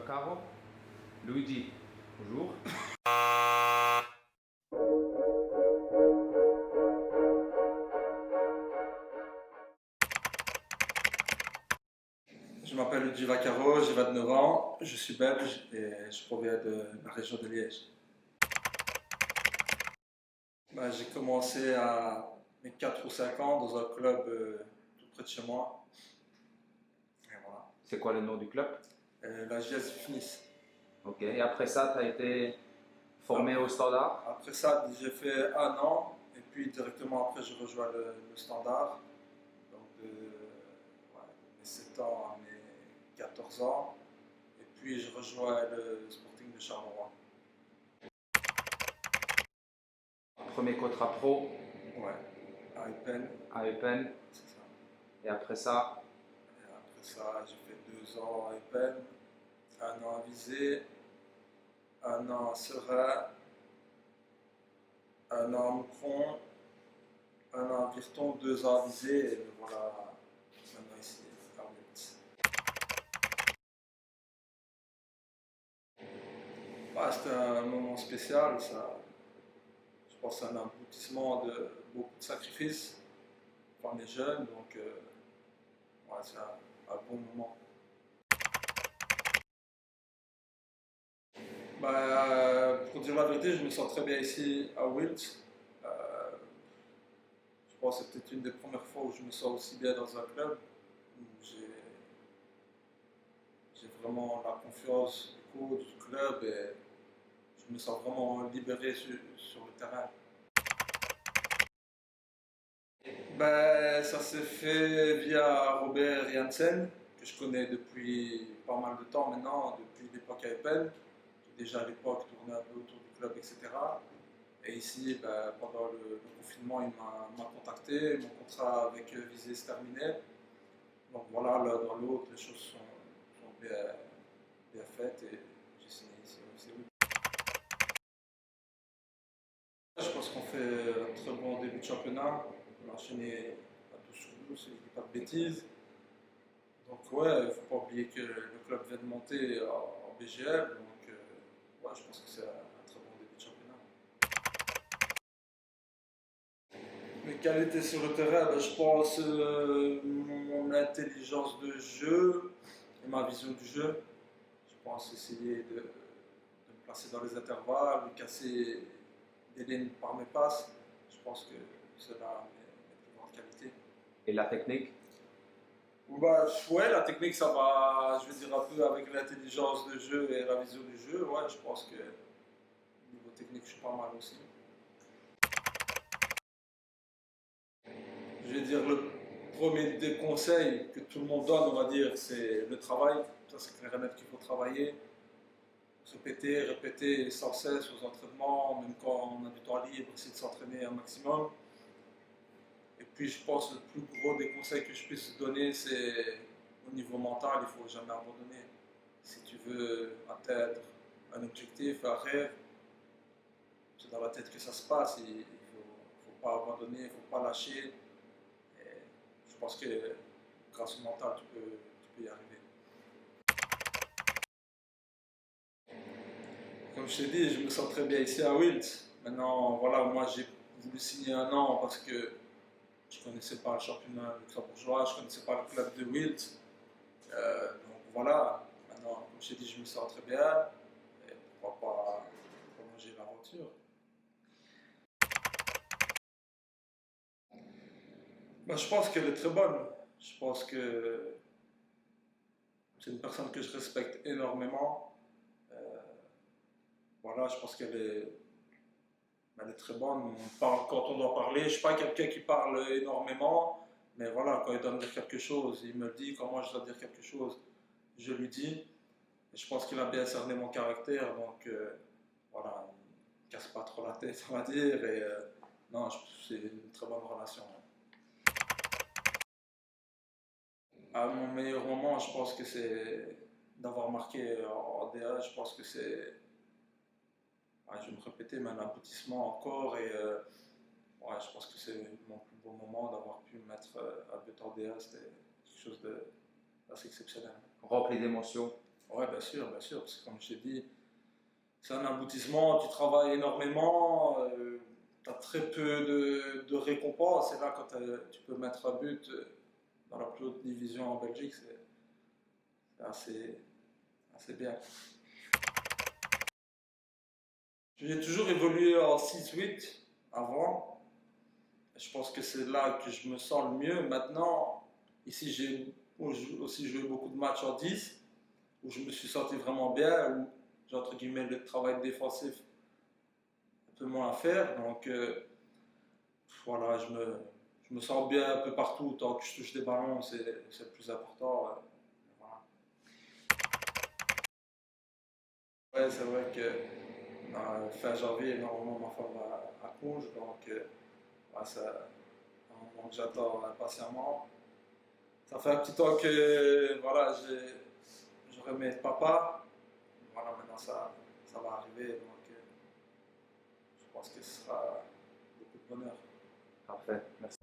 Caro. Luigi, bonjour. Je m'appelle Luigi Vaccaro, j'ai 29 ans, je suis belge et je proviens de la région de Liège. J'ai commencé à mes 4 ou 5 ans dans un club tout près de chez moi. Et voilà. C'est quoi le nom du club? La JS Finis. Ok, et après ça, tu as été formé au Standard? Après ça, j'ai fait un an et puis directement après, je rejoins le Standard. Donc de mes 7 ans à mes 14 ans. Et puis je rejoins le Sporting de Charleroi. Premier contrat pro Ouais, à Eupen, à Eupen, c'est ça. et après ça, Et après ça, j'ai fait 2 ans à Eupen, un an à Visé, un an à Seraing, un an à Moucron, un an à Virton, 2 ans à Visé, et me voilà maintenant ici à Wiltz. C'était un moment spécial, ça. Je pense que c'est un aboutissement de beaucoup de sacrifices quand on est jeune, donc c'est un bon moment. Pour dire la vérité, je me sens très bien ici à Wiltz. Je pense que c'est peut-être une des premières fois où je me sens aussi bien dans un club, où j'ai vraiment la confiance du coach, du club, et je me sens vraiment libéré sur le terrain. Ça s'est fait via Robert Janssen, que je connais depuis pas mal de temps maintenant, depuis l'époque à Eupen, qui déjà à l'époque tournait un peu autour du club, etc. Et ici, pendant le confinement, il m'a contacté, mon contrat avec Visé se terminait. Donc voilà, l'un dans l'autre, les choses sont bien faites et j'ai signé ici aussi. Je pense qu'on fait un très bon début de championnat. On a enchaîné à 12 sur 12, si je ne dis pas de bêtises. Donc ouais, il ne faut pas oublier que le club vient de monter en BGL. Donc je pense que c'est un très bon début de championnat. Mes qualités sur le terrain, je pense mon intelligence de jeu et ma vision du jeu. Je pense essayer de me placer dans les intervalles, de casser des lignes par mes passes. Je pense que c'est là mes plus grandes qualités. et la technique? Ouais, la technique, ça va, je veux dire, un peu avec l'intelligence de jeu et la vision du jeu. Ouais, je pense que niveau technique, je suis pas mal aussi. Je vais dire, le premier des conseils que tout le monde donne, on va dire, c'est le travail. Ça, c'est clair et net qu'il faut travailler. Répéter sans cesse aux entraînements, même quand on a du temps libre, essayer de s'entraîner un maximum. Et puis, je pense que le plus gros des conseils que je puisse donner, c'est au niveau mental, il ne faut jamais abandonner. Si tu veux atteindre un objectif, un rêve, c'est dans la tête que ça se passe. Il ne faut pas abandonner, il ne faut pas lâcher. Et je pense que grâce au mental, tu peux y arriver. Comme je t'ai dit, je me sens très bien ici à Wilt. Maintenant, voilà, moi j'ai voulu signer un an parce que je ne connaissais pas le championnat luxembourgeois, je ne connaissais pas le club de Wilt. Donc voilà, maintenant, comme je t'ai dit, je me sens très bien. Et pourquoi pas prolonger l'aventure. Je pense qu'elle est très bonne. Je pense que c'est une personne que je respecte énormément. Voilà, je pense elle est très bonne. On parle quand on doit parler. Je ne suis pas quelqu'un qui parle énormément, mais voilà, quand il doit me dire quelque chose, il me le dit. Quand moi je dois dire quelque chose, je lui dis. Et je pense qu'il a bien cerné mon caractère, donc voilà, il ne casse pas trop la tête, on va dire. Et non, c'est une très bonne relation. À mon meilleur moment, je pense que c'est d'avoir marqué en DA. Je pense que c'est, je vais me répéter, mais un aboutissement encore. Et je pense que c'est mon plus beau moment d'avoir pu mettre un but en DA. C'était quelque chose d'assez exceptionnel. Rempli d'émotions. Ouais, bien sûr, parce que comme je t'ai dit, c'est un aboutissement, tu travailles énormément, tu as très peu de récompenses, et là, quand tu peux mettre un but dans la plus haute division en Belgique, c'est assez bien. J'ai toujours évolué en 6-8 avant. Je pense que c'est là que je me sens le mieux. Maintenant, ici, j'ai aussi joué beaucoup de matchs en 10, où je me suis senti vraiment bien, où j'ai entre guillemets le travail défensif un peu moins à faire. Donc voilà, je me sens bien un peu partout. Tant que je touche des ballons, c'est le plus important. Voilà. Ouais, c'est vrai que fin janvier, normalement, ma femme accouche. Donc ouais, c'est un moment que j'attends impatiemment. Ça fait un petit temps que voilà, j'aurais aimé être papa. Voilà, maintenant ça va arriver. Donc je pense que ce sera beaucoup de bonheur. Parfait, merci.